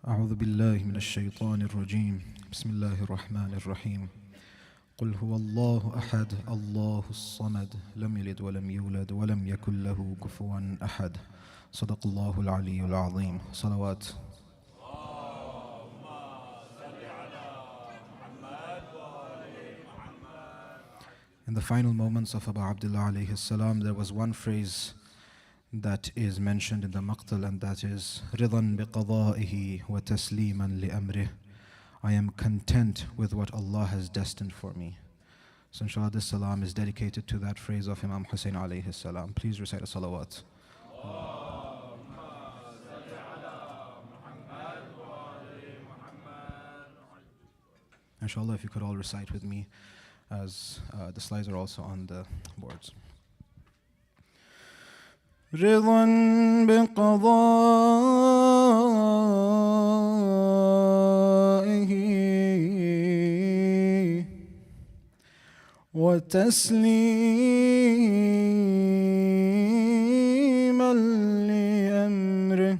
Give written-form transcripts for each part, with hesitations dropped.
أعوذ بالله من الشيطان الرجيم بسم الله الرحمن الرحيم قل هو الله أحد الله الصمد لم يلد ولم يولد ولم يكن له كفوا أحد صدق الله العلي العظيم صلوات. In the final moments of Abu Abdullah alayhi salam, there was one phrase that is mentioned in the maqtal, and that is رِضًا بِقَضَائِهِ وَتَسْلِيمًا لِأَمْرِهِ. I am content with what Allah has destined for me. So inshallah this salam is dedicated to that phrase of Imam Hussain alayhi salam. Please recite a salawat. Inshallah, if you could all recite with me, as the slides are also on the boards. Raza بقضائه وتسليما لأمره.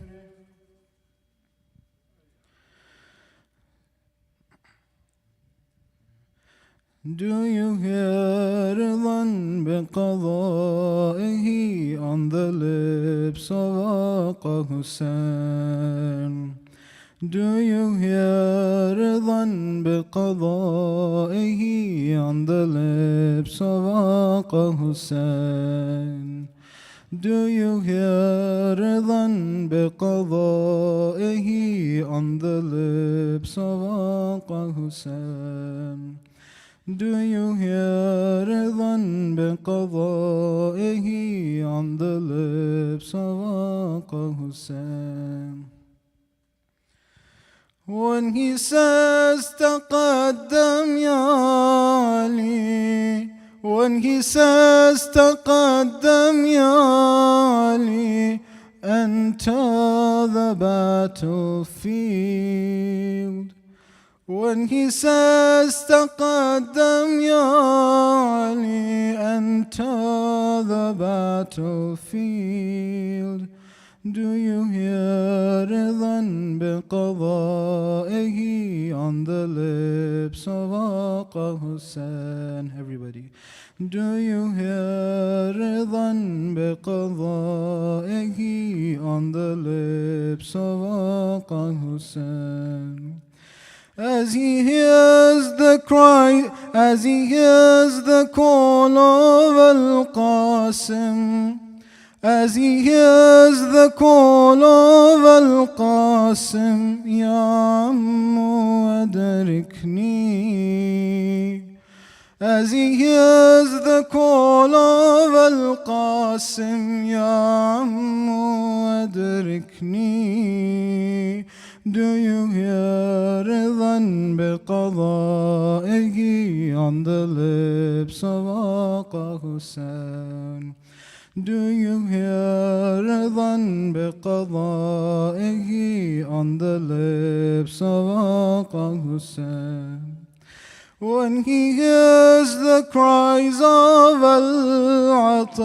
Do you hear Raza بقضائه on the lips of Aqa Hussain? Do you hear Raza بقضائه on the lips of Aqa Hussain? Do you hear Raza بقضائه on the lips of Aqa Hussain? Do you hear Raza بقضائه on the lips of Aqa Hussain? When he says تقدم يا علي, when he says تقدم يا علي, enter the battlefield. When he says تقدم يا علي, enter the battlefield. Do you hear Raza بقضائه on the lips of Aqa Hussain? Everybody. Do you hear Raza بقضائه on the lips of Aqa Hussain? As he hears the cry, as he hears the call of Al-Qasim, as he hears the call of Al-Qasim, Ya Ammu adrikni. As he hears the call of Al-Qasim, Ya Ammu adrikni. Do you hear Raza بقضائه on the lips of Aqa Hussain? Do you hear Raza بقضائه on the lips of Aqa Hussain? When he hears the cries of Al-Atash,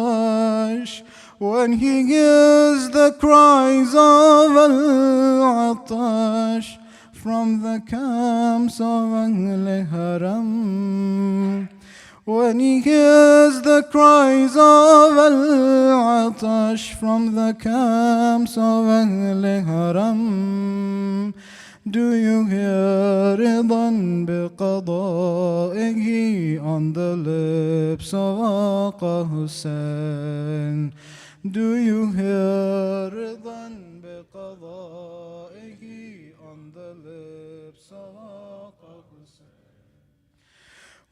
when he hears the cries of Al-Atash from the camps of Ahl Haram, when he hears the cries of Al-Atash from the camps of Ahl Haram, do you hear Raza بقضائه on the lips of Aqa Hussain? Do you hear Raza بقضائه on the lips of Aqa Hussain?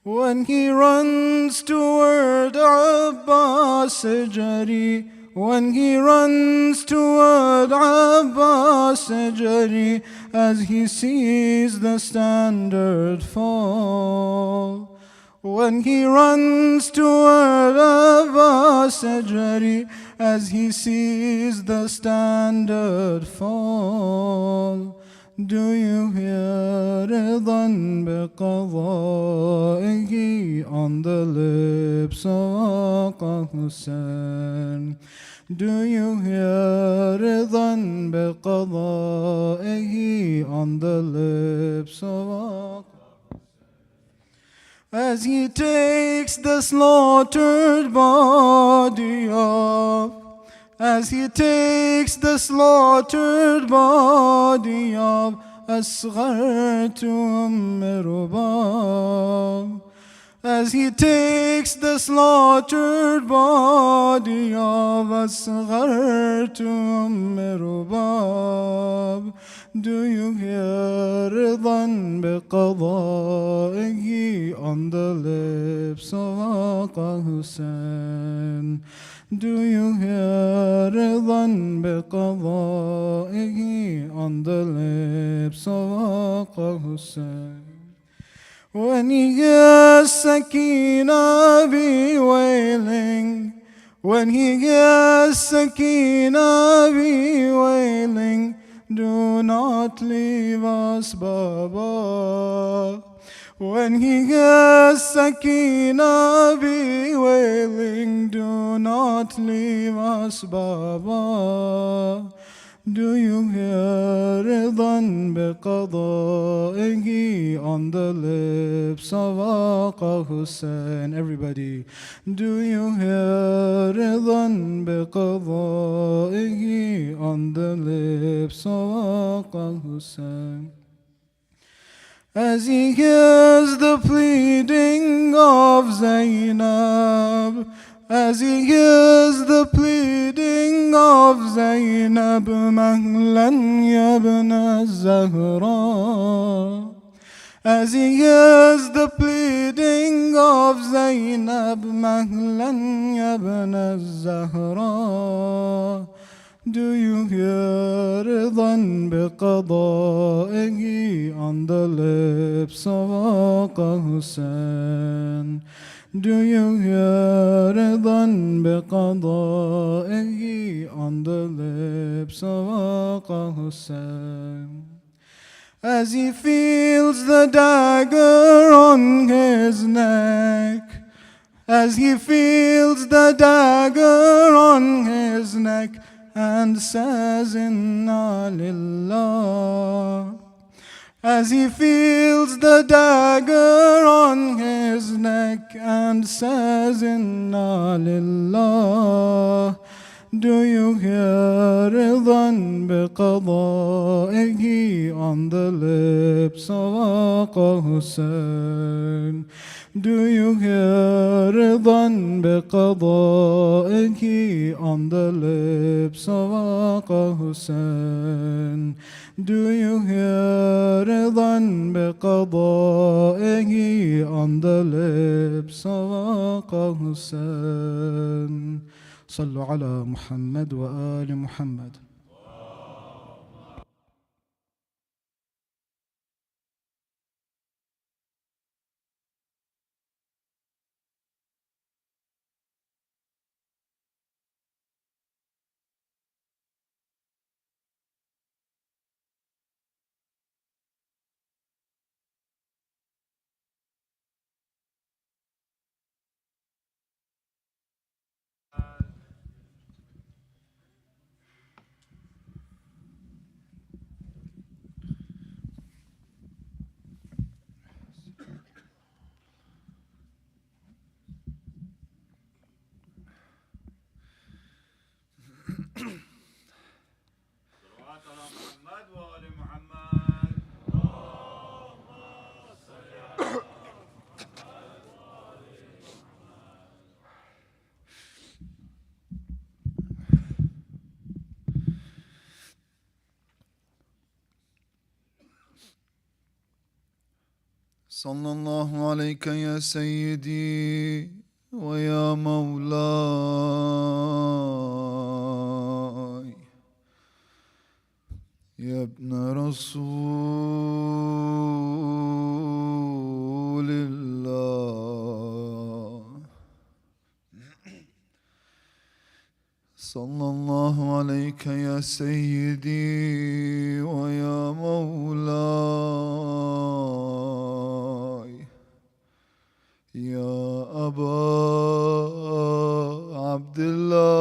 When he runs toward Abbas Jari, when he runs toward Abbas Jari, as he sees the standard fall. When he runs toward Abbas Jari, as he sees the standard fall. Do you hear Raza بقضائه on the lips of Aqa Hussain? Do you hear Raza بقضائه on the lips of Aqa? As he takes the slaughtered body of, as he takes the slaughtered body of أصغرت Rabab, as he takes the slaughtered body of أصغرت Rabab. Do you hear Raza بقضائه on the lips of Aqa Hussain? Do you hear Raza بقضائه on the lips of Aqa Hussain? When he hears Sakina bewailing, when he hears Sakina bewailing, do not leave us, Baba. When he hears Sakina bewailing, do not leave us, Baba. Do you hear Raza بقضائه on the lips of Aqa Hussain? Everybody. Do you hear Raza بقضائه on the lips of Aqa Hussain? As he hears the pleading of Zainab, as he hears the pleading of Zainab, Mahlan ya ibn Zahra. As he hears the pleading of Zainab, Mahlan ya ibn Zahra. Do you hear Raza بقضائه on the lips of Aqa Hussain? Do you hear Raza بقضائه on the lips of Aqa Hussain? As he feels the dagger on his neck, as he feels the dagger on his neck, and says Inna Lillah. As he feels the dagger on his neck and says Inna Lillah. Do you hear Raza بقضائه on the lips of Aqa Hussain? Do you hear Raza بقضائه on the lips of Aqa Hussain? Do you hear Raza بقضائه on the lips of Aqa Hussain? صلوا على محمد وآل محمد. صلى الله عليك يا سيدي ويا مولاي يا ابن رسول الله. صلى الله عليك يا سيدي ويا مولاي يا أبا عبد الله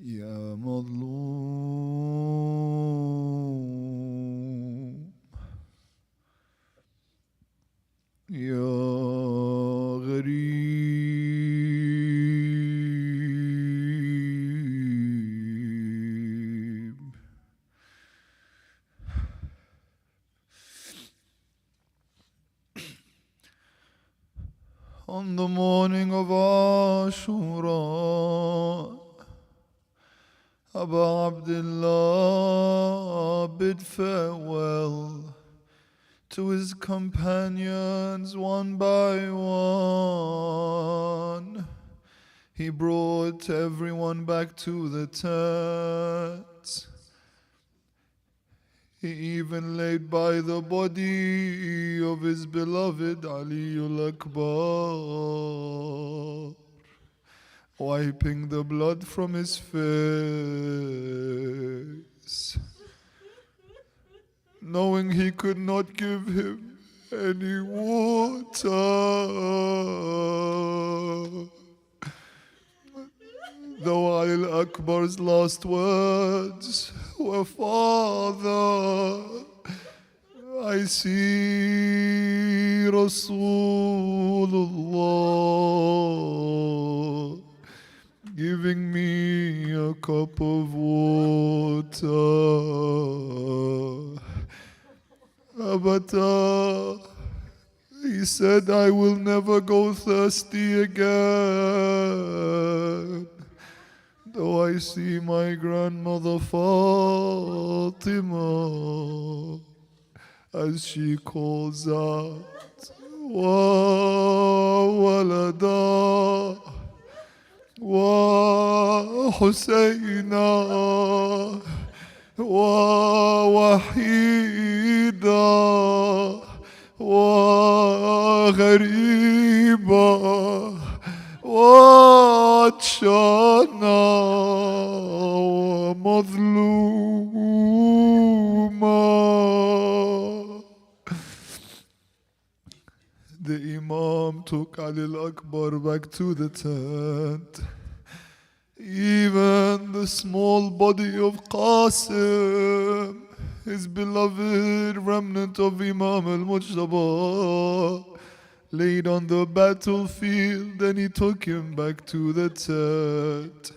يا مظلوم يا غريب. On the morning of Ashur, Abu Abdullah bid farewell to his companions one by one. He brought everyone back to the tent. He even laid by the body of his beloved Aliul Akbar, wiping the blood from his face, knowing he could not give him any water. Though Ali Akbar's last words were, "Father, I see Rasulullah giving me a cup of water. But he said, I will never go thirsty again. Though I see my grandmother Fatima as she calls out, Wa walada, Wa Hussaina, Wa wahida, Wa ghariba, وعطشانا ومظلوما. The Imam took Ali al-Akbar back to the tent. Even the small body of Qasim, his beloved remnant of Imam al-Mujtaba, laid on the battlefield, and he took him back to the tent.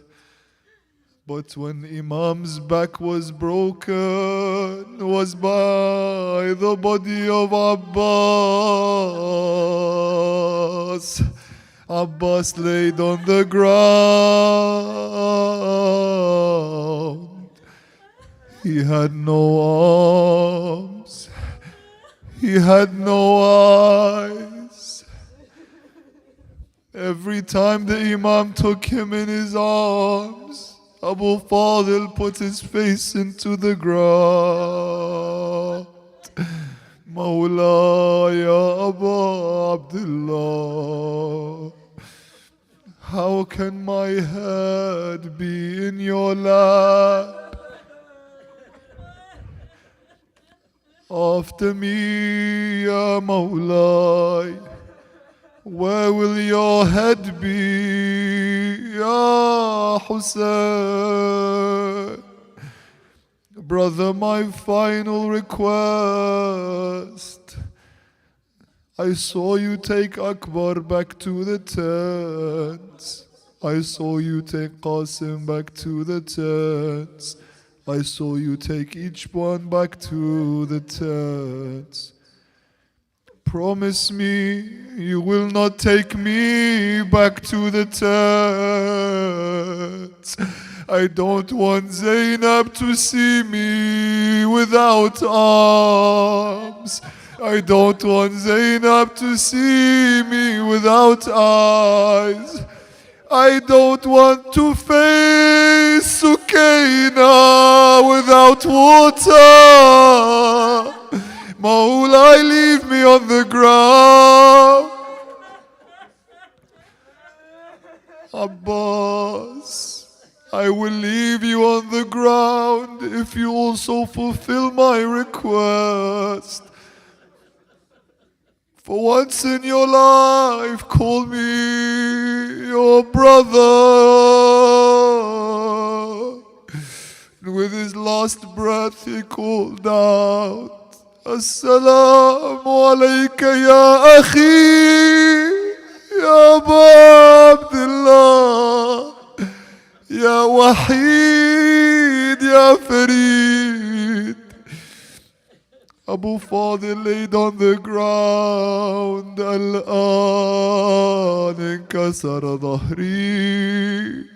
But when Imam's back was broken, was by the body of Abbas. Abbas laid on the ground. He had no arms. He had no eyes. Every time the Imam took him in his arms, Abu Fadil put his face into the ground. Mawla ya Abu Abdullah, how can my head be in your lap? After me, Ya Mawlai, where will your head be, Ya Hussain? Brother, my final request. I saw you take Akbar back to the tents. I saw you take Qasim back to the tents. I saw you take each one back to the tents. Promise me you will not take me back to the tents. I don't want Zainab to see me without arms. I don't want Zainab to see me without eyes. I don't want to face Sukaina without water. Mawlai, leave me on the ground. Abbas, I will leave you on the ground if you also fulfill my request. For once in your life, call me your brother. And with his last breath, he called out, Assalamu alayka ya akhi, ya Aba Abdullah, ya Waheed, ya Fareed. Abu Fadil laid on the ground. Al-an inkasara dhahri.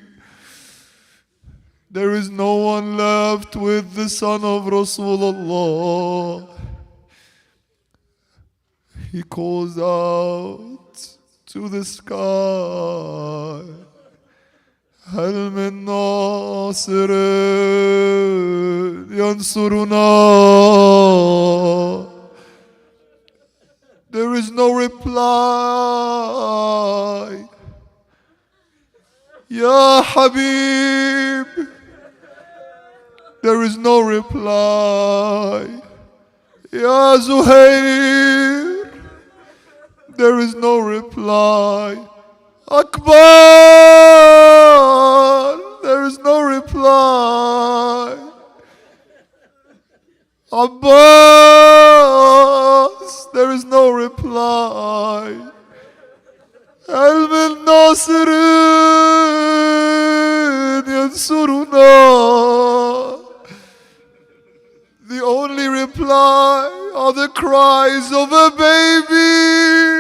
There is no one left with the son of Rasulullah. He calls out to the sky. هل من ناصر ينصرنا. There is no reply. Ya Habib. There is no reply. Ya Zuhair. There is no reply. Akbar. There is no reply. Abbas. There is no reply. Al min nasirin yansuruna. The only reply are the cries of a baby.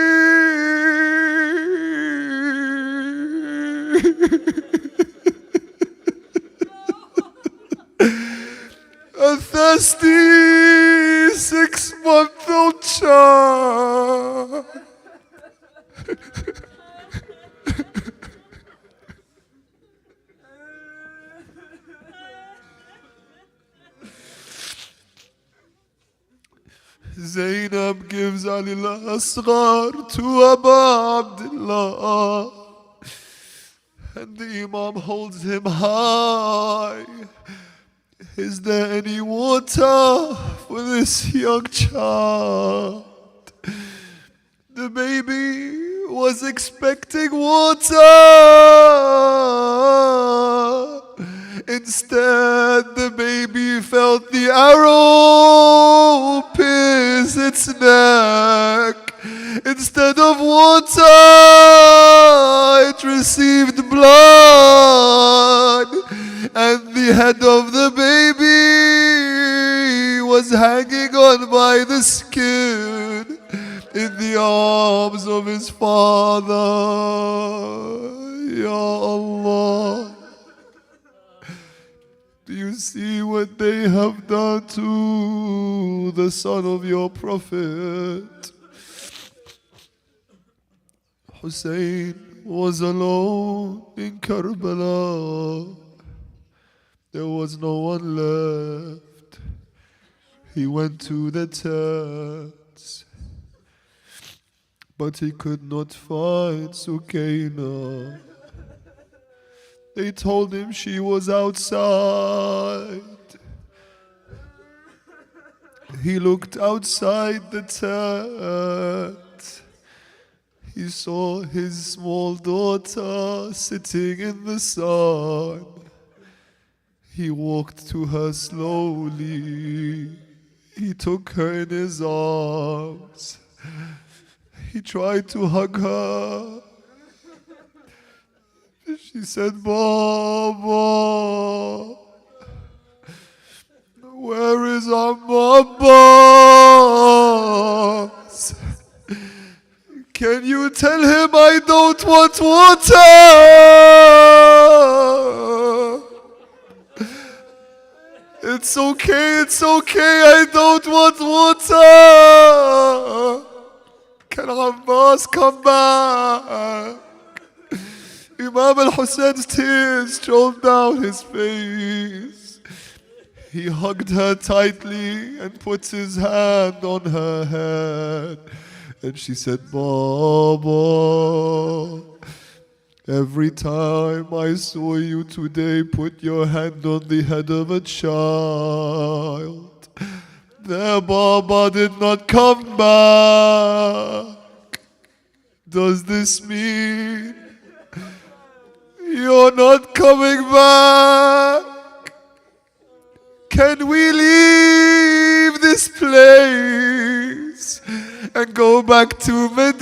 A thirsty 6-month-old child. Zainab gives Ali al-Asghar to Aba Abdullah, and the Imam holds him high. Is there any water for this young child? The baby was expecting water. Instead, the baby felt the arrow pierce its neck. Instead of water, it received blood. And the head of the baby was hanging on by the skin in the arms of his father. Ya Allah. Do you see what they have done to the son of your prophet? Hussain was alone in Karbala. There was no one left. He went to the tents, but he could not find Sukaina. They told him she was outside. He looked outside the tent. He saw his small daughter sitting in the sun. He walked to her slowly. He took her in his arms. He tried to hug her. She said, Baba, where is Abbas? Can you tell him I don't want water? It's okay, I don't want water. Can Abbas come back? Imam al-Husain's tears rolled down his face. He hugged her tightly and put his hand on her head. And she said, Baba, Every time I saw you today put your hand on the head of a child, their Baba did not come back. Does this mean you're not coming back? Can we leave this place and go back to Medina?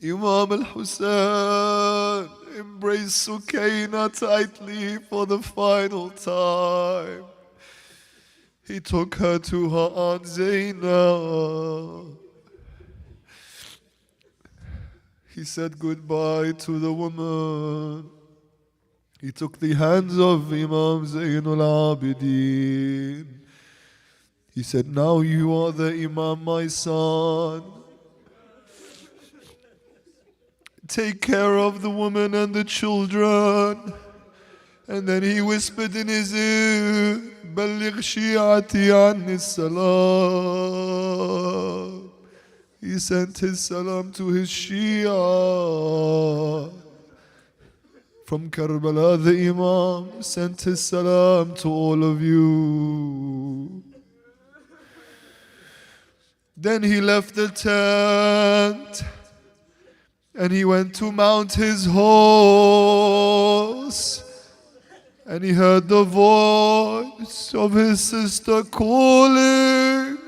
Imam al-Hussain embraced Sukaina tightly for the final time. He took her to her Aunt Zainab. He said goodbye to the woman. He took the hands of Imam Zainul Abidin. He said, now you are the Imam, my son. Take care of the woman and the children. And then he whispered in his ear, بلغ شيعتي عني السلام. He sent his salam to his Shia. From Karbala, the Imam sent his salam to all of you. Then he left the tent and he went to mount his horse. And he heard the voice of his sister calling,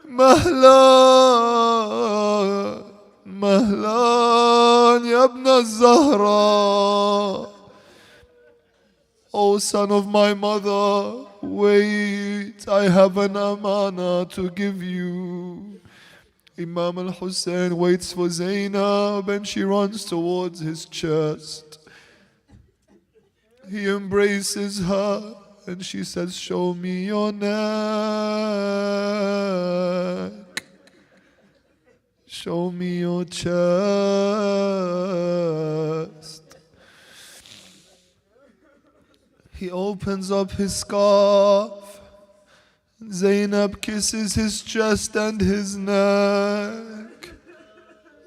Mahlan, Mahlan, ya ibn al-Zahra. O son of my mother, wait, I have an amana to give you. Imam al-Hussain waits for Zainab and she runs towards his chest. He embraces her and she says, show me your neck. Show me your chest. He opens up his scarf. Zainab kisses his chest and his neck.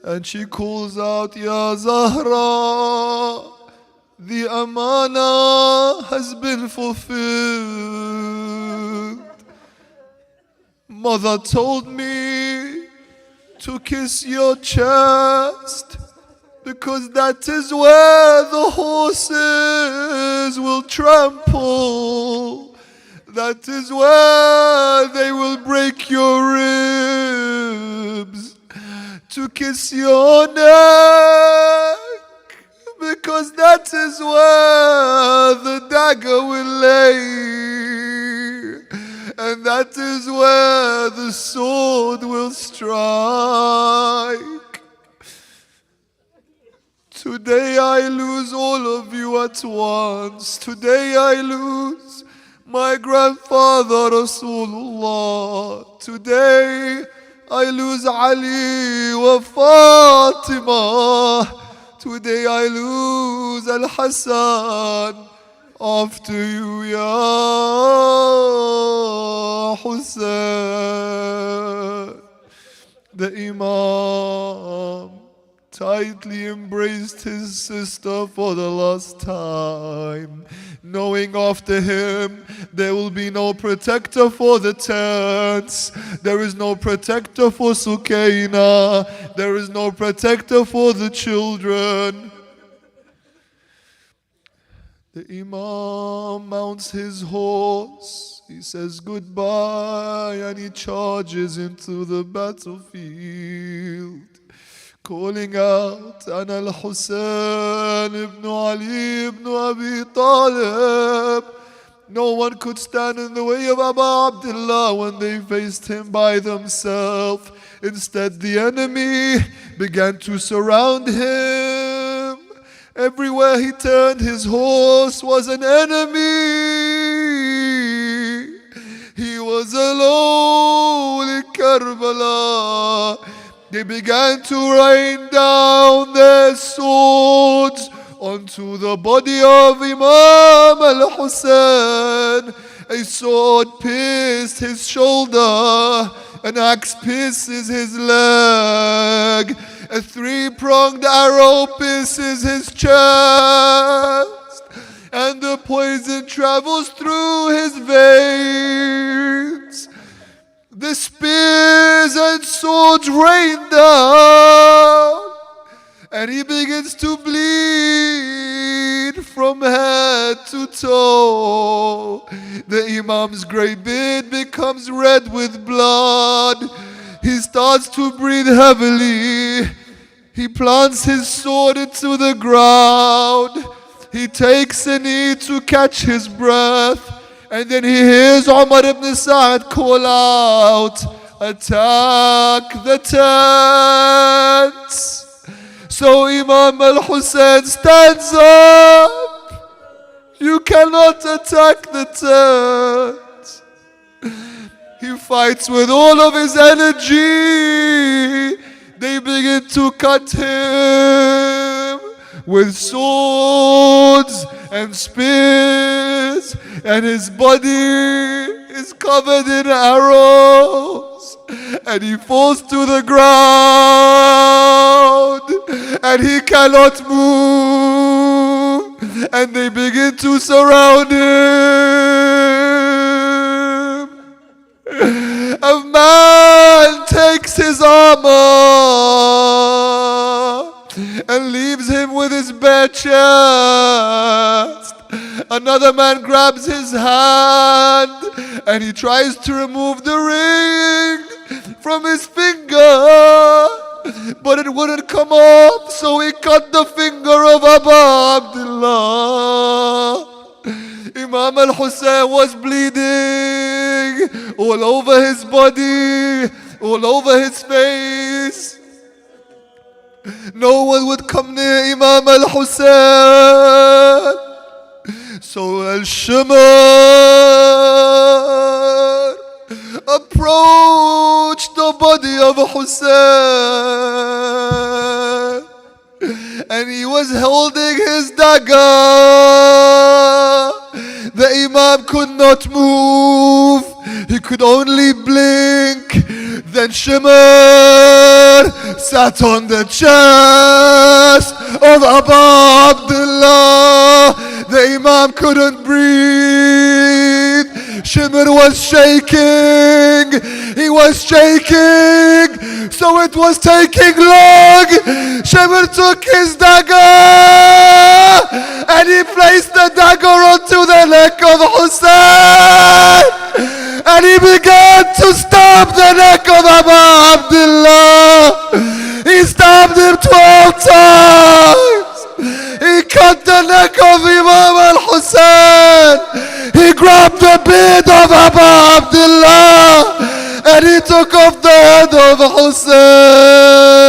And she calls out, Ya Zahra, the amana has been fulfilled. Mother told me to kiss your chest because that is where the horses will trample. That is where they will break your ribs. To kiss your neck because that is where the dagger will lay, and that is where the sword will strike. Today I lose all of you at once. Today I lose my grandfather Rasulullah. Today I lose Ali wa Fatima. Today I lose Al-Hassan. After you, Ya Hussain. The Imam tightly embraced his sister for the last time, knowing after him there will be no protector for the tents, there is no protector for Sukaina, there is no protector for the children. The Imam mounts his horse, he says goodbye, and he charges into the battlefield, calling out, Ana al-Hussain ibn Ali ibn Abi Talib. No one could stand in the way of Abu Abdullah when they faced him by themselves. Instead, the enemy began to surround him. Everywhere he turned, his horse was an enemy. He was alone in Karbala. they began to rain down their swords onto the body of Imam al-Hussain. A sword pierced his shoulder, an axe pierces his leg, a three-pronged arrow pierces his chest, and the poison travels through his veins. The spears and swords rain down, and he begins to bleed from head to toe. The Imam's grey beard becomes red with blood. He starts to breathe heavily. He plants his sword into the ground. He takes a knee to catch his breath. And then he hears Umar ibn Sa'd call out, "Attack the tents." So Imam al-Hussain stands up. You cannot attack the tent. He fights with all of his energy. They begin to cut him with swords and spears, and his body is covered in arrows, and he falls to the ground, and he cannot move, and they begin to surround him. A man takes his armor and leaves him with his bare chest. Another man grabs his hand and he tries to remove the ring from his finger, but it wouldn't come off, so he cut the finger of Abu Abdullah. Imam al-Hussain was bleeding all over his body, all over his face. No one would come near Imam al-Hussain. So al-Shimar approached the body of Hussain, and he was holding his dagger. The Imam could not move. He could only blink. Then Shimar sat on the chest of Abu Abdullah. The Imam couldn't breathe. Shimar was shaking. He was shaking. So it was taking long. Shimar took his dagger and he placed the dagger onto the neck of Hussain. And he began to stab the neck of Abu Abdullah. He stabbed him 12 times. He cut the neck of Imam al-Hussain. He grabbed the beard of Abu Abdullah and he took off the head of Hussain.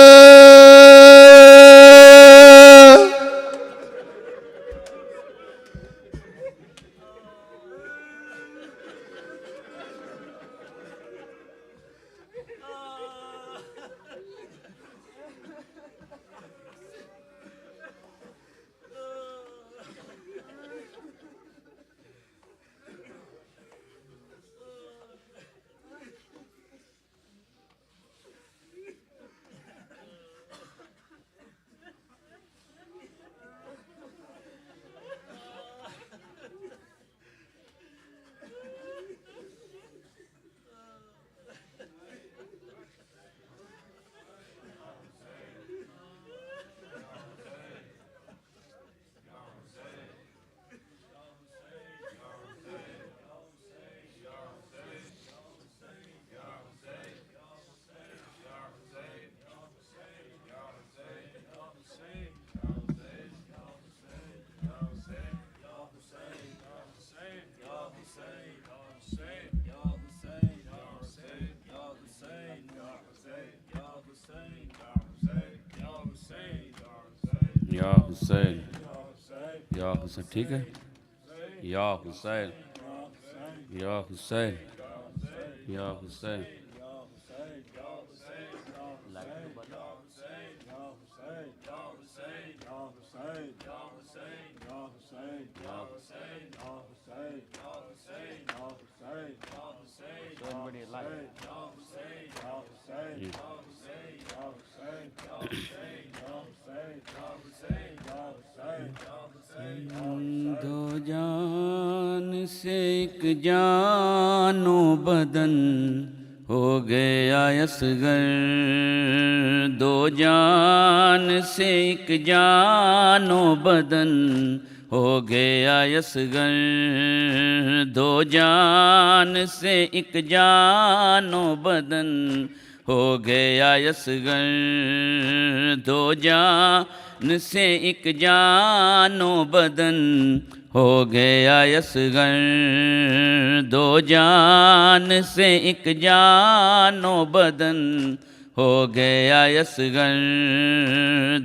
या हुसैन, या हुसैन, ठीक है, या हुसैन, या हुसैन, या हुसैन। دو جان سے ایک جان و بدن ہو گیا اصغر دو جان سے ایک جان و بدن ہو گیا اصغر دو جان سے ایک جان و بدن ہو گیا اصغر دو جان سے ایک جان و بدن ہو گیا اصغر دو جان سے ایک جان و بدن ہو گیا اصغر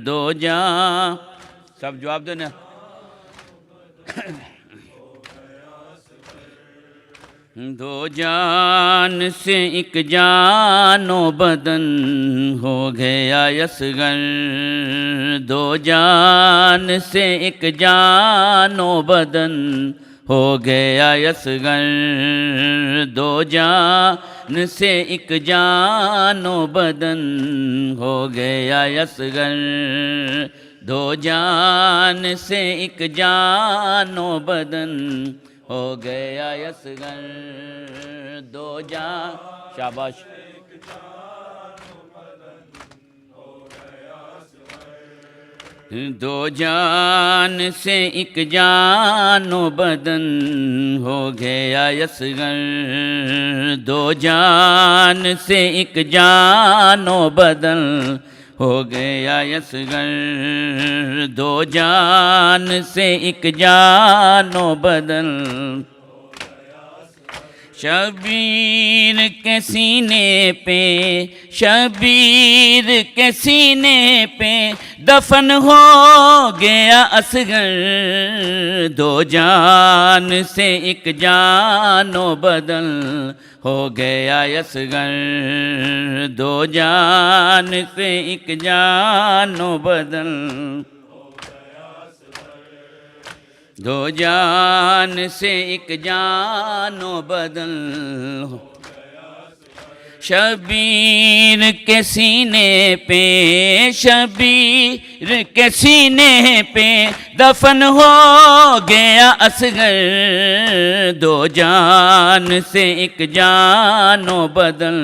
دو جان سب جواب دو نا دو جان سے ایک جان و بدن ہو گیا اصغر دو جان سے ایک جان و بدن ہو گیا اصغر دو جان سے ایک جان و بدن ہو گیا اصغر دو جان سے ایک جان و بدن ہو گیا اصغر دو جان شاباش دو جان سے ایک جان و بدن ہو گیا اصغر دو جان سے ایک جان و بدن ہو گیا اصغر دو جان سے ایک جان و بدن شبیر کے سینے پہ شبیر کے سینے پہ دفن ہو گیا اصغر دو جان سے ایک جان و بدن ہو گیا اصغر دو جان سے ایک جان و بدن دو جان سے ایک جان و بدن شبیر کے سینے پہ شبیر کے سینے پہ دفن ہو گیا اصغر دو جان سے ایک جان و بدن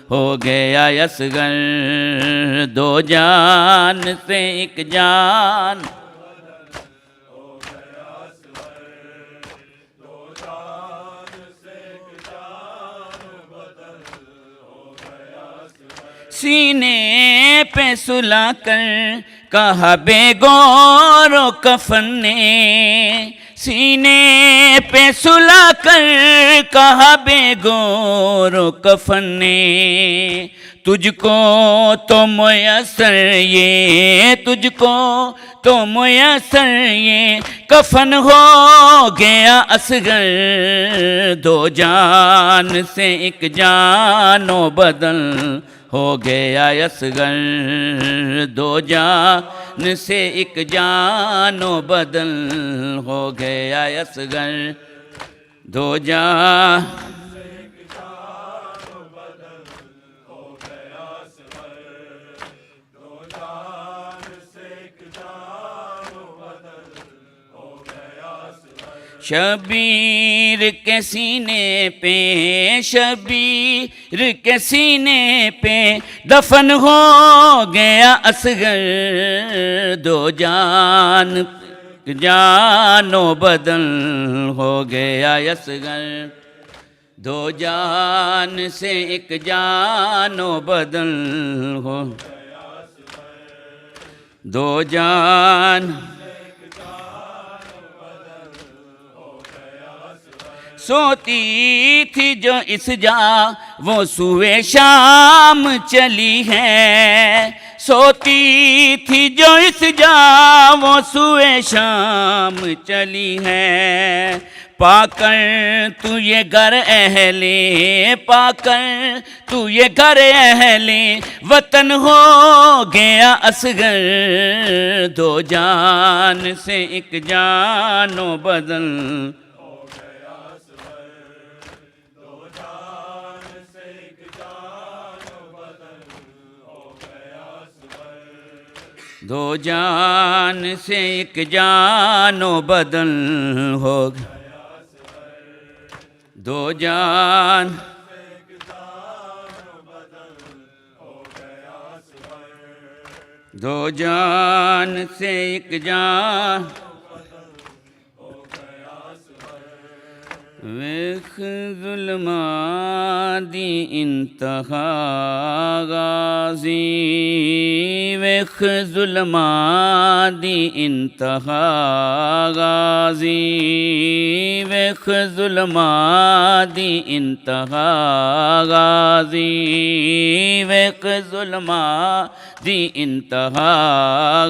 ہو گیا اصغر دو جان سے ایک جان سینے پہ سلا کر کہا بے گور و کفن نے سینے پہ سلا کر کہا بے گور و کفن نے تجھ کو تو میسر یہ تجھ کو تو میسر یہ کفن ہو گیا اصغر دو جان سے ایک جان و بدن ہو گیا اصغر دو جان سے ایک جان و بدن ہو گیا اصغر دو جان شبیر کے سینے پہ شبیر کے سینے پہ دفن ہو گیا اصغر دو جان جان و بدن ہو گیا اصغر دو جان سے ایک جان و بدن ہو دو جان سوتی تھی جو اس جا وہ سوئے شام چلی ہے سوتی تھی جو اس جا وہ سوئے شام چلی ہے پا کر تو یہ گھر اہلِ پا کر تو یہ گھر اہلِ وطن ہو گیا اصغر دو جان سے ایک جان و بدن دو جان سے ایک جان و بدن ہو دو جان دو جان سے ایک جان ویخ ظلمات دی انتہا غازی ویخ ظلمات دی انتہا غازی ویخ ظلمات دی انتہا غازی ویخ ظلمات دی انتہا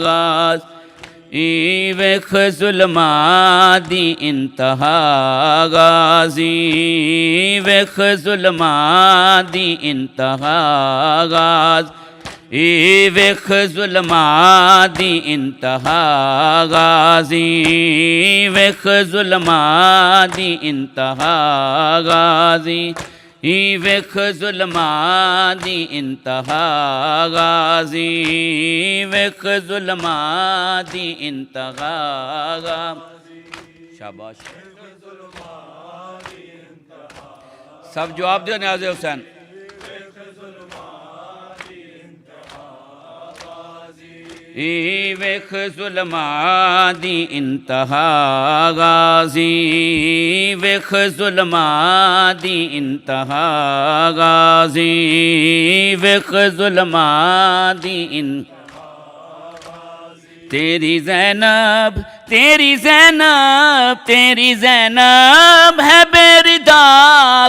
غازی ویخ ظلمات دی انتہا غازی ویخ ظلمات دی انتہا غازی ویخ ظلمات دی انتہا غازی ویخ ظلمات دی انتہا غازی ویخ ظلمات دی انتہا غازی ویخ ظلمات دی انتہا غازی شاباش سب جواب دیو نیاز حسین ویخ ظلمات دی انتہا غازی ویخ ظلمات دی انتہا غازی ویخ ظلمات دی تیری زینب تیری زینب تیری زینب ہے بیردہ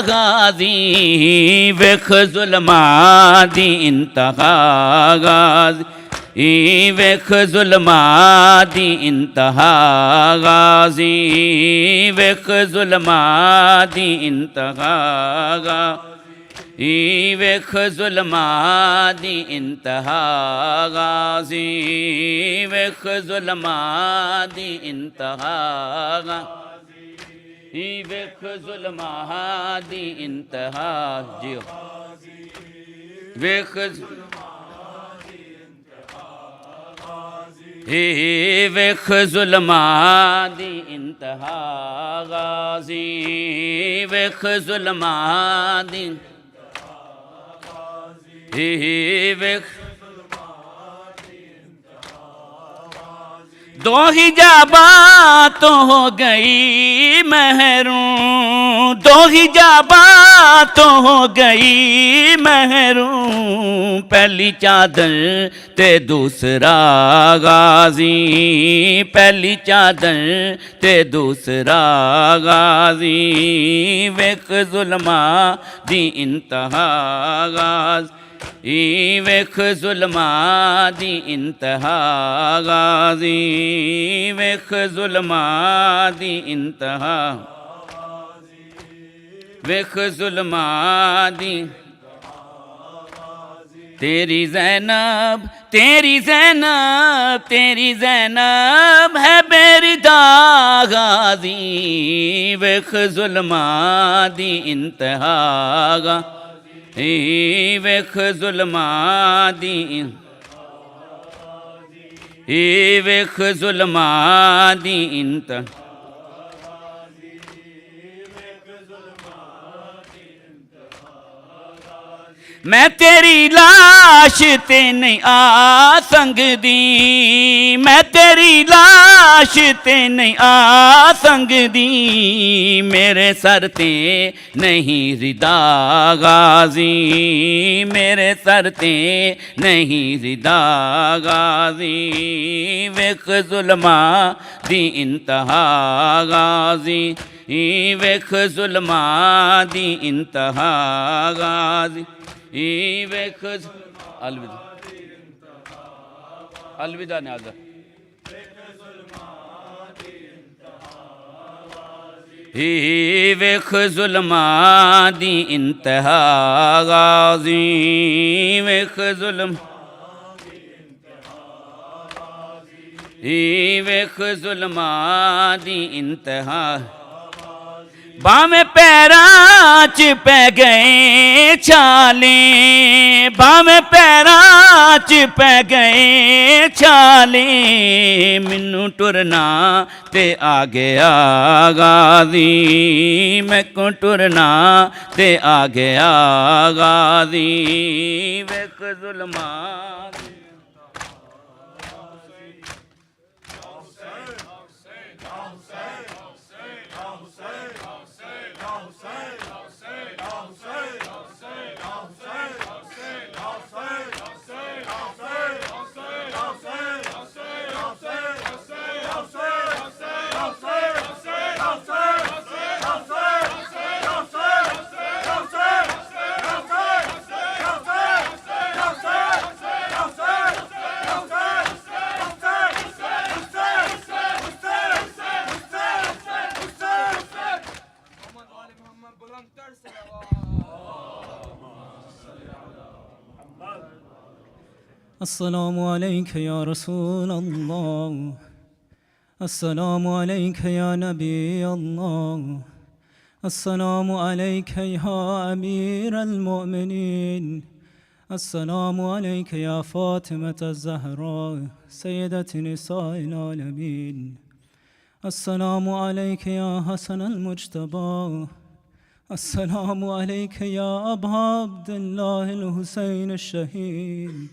غازی ویخ ظلمات دی انتہا غازی ویخ ظلمات دی انتہا غازی ویخ ظلمات دی انتہا غازی ویخ ظلمات دی انتہا غازی ویخ ظلمات دی انتہا غازی ویخ ظلمات دی انتہا جیو ویخ ویخ ظلمات دی انتہا غازی ویخ ظلمات دی ویخ دو حجابات تو ہو گئی محروم دو حجابات تو ہو گئی محروم پہلی چادر تے دوسرا غازی پہلی چادر تے دوسرا غازی ویخ ظلمات دی انتہا غازی ویخ ظلمات دی انتہا غازی ویخ ظلمات دی انتہا ویخ ظلمات دی تیری زینب تیری زینب تیری زینب ہے بیردہ غازی ویخ ظلمات دی انتہا غازی ویخ ظلمات دی ویخ ظلمات دی انتہا میں تیری لاش تے نہیں آ سکدی میں تیری لاش تے نہیں آ سکدی میرے سر تے نہیں ردا غازی میرے سر تے نہیں ردا غازی ویخ ظلمات دی انتہا غازی ویخ ظلمات دی انتہا غازی ویخ الوداع الوداع نیازہ वेख जुल्मां दी इंतहा गाज़ी वेख जुल्मां दी इंतहा बावें पैरां च पै गए छाले बावें पैरां च पै गए छाले मैनू टुरना ते आ गया गाज़ी मैनू टुरना ते आ गया गाज़ी वेख जुल्मां السلام عليك يا رسول الله السلام عليك يا نبي الله السلام عليك يا أمير المؤمنين السلام عليك يا فاطمة الزهراء سيدة نساء العالمين السلام عليك يا حسن المجتبى السلام عليك يا أبا عبد الله الحسين الشهيد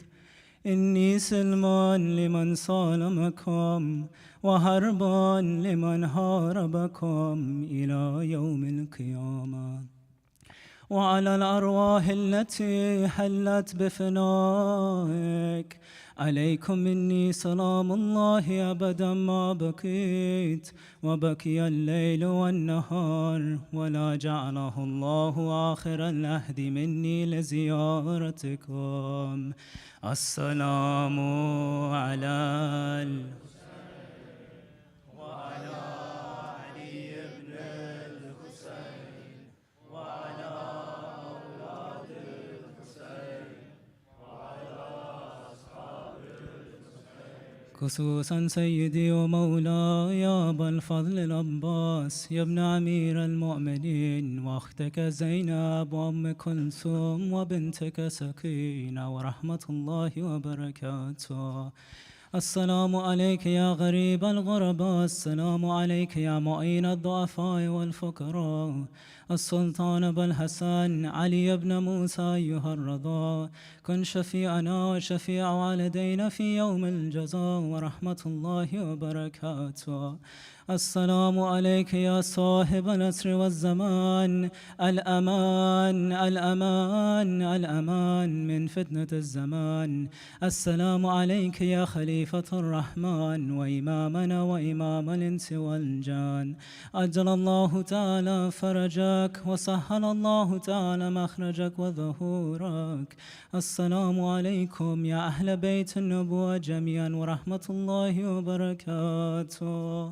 إني سلمان لمن صالمكم وهربا لمن هاربكم إلى يوم القيامة وعلى الأرواح التي حلت بفنائك عليكم مني سلام الله أبدا ما بقيت وبقي الليل والنهار ولا جعله الله آخر العهد مني لزيارتكم السلام على وعلى علي بن الحسين وعلى أولاد الحسين وعلى أصحاب الحسين خصوصا سيدي ومولاي أبا الفضل العباس يا ابن أمير المؤمنين وأختك زينب وأم كلثوم وبنتك سكينة ورحمة الله وبركاته السلام عليك يا غريب الغرباء السلام عليك يا معين الضعفاء والفقراء السلطان أبا الحسن علي بن موسى أيها الرضا كن شفيعنا وشفيع والدينا في يوم الجزاء ورحمة الله وبركاته السلام عليك يا صاحب العصر والزمان الأمان الأمان الأمان من فتنة الزمان السلام عليك يا خليفة الرحمن وإمامنا وإمام الإنس والجان أجل الله تعالى فرجك وسهل الله تعالى مخرجك وظهورك السلام عليكم يا أهل بيت النبوة جميعا ورحمة الله وبركاته